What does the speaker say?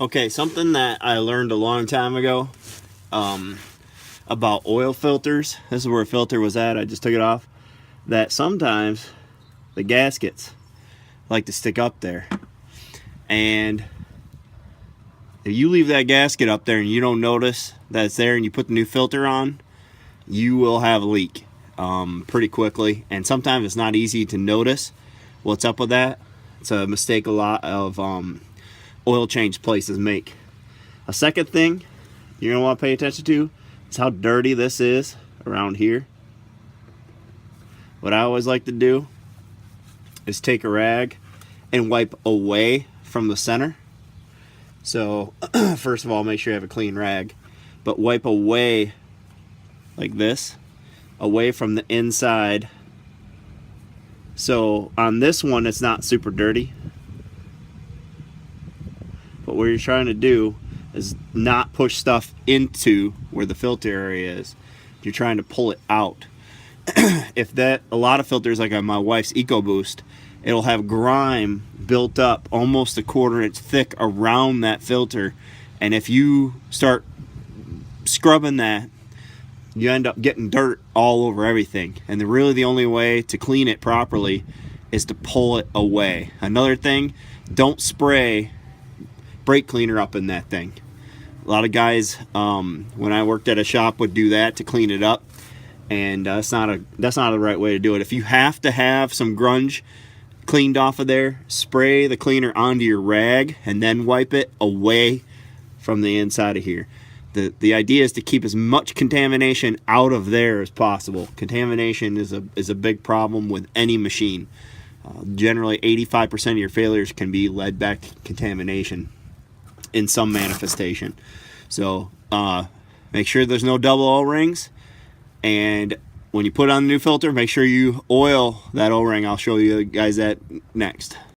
Okay, something that I learned a long time ago about oil filters. This is where a filter was at. I just took it off. That sometimes the gaskets like to stick up there. And if you leave that gasket up there and you don't notice that it's there and you put the new filter on, you will have a leak pretty quickly. And sometimes it's not easy to notice what's up with that. It's a mistake a lot of oil change places make. A second thing you're gonna want to pay attention to is how dirty this is around here. What I always like to do is take a rag and wipe away from the center. So first of all, make sure you have a clean rag, but wipe away like this, away from the inside. So on this one it's not super dirty, but what you're trying to do is not push stuff into where the filter area is. You're trying to pull it out. If that, a lot of filters like on my wife's EcoBoost, it'll have grime built up almost a 1/4 inch thick around that filter, and if you start scrubbing that, you end up getting dirt all over everything. And the only way to clean it properly is to pull it away. Another thing, don't spray brake cleaner up in that thing. A lot of guys, when I worked at a shop, would do that to clean it up, and that's not the right way to do it. If you have to have some grunge cleaned off of there, spray the cleaner onto your rag and then wipe it away from the inside of here. The idea is to keep as much contamination out of there as possible. Contamination is a big problem with any machine. Generally 85% of your failures can be led back to contamination in some manifestation. So make sure there's no double O-rings, and when you put on the new filter, make sure you oil that O-ring. I'll show you guys that next.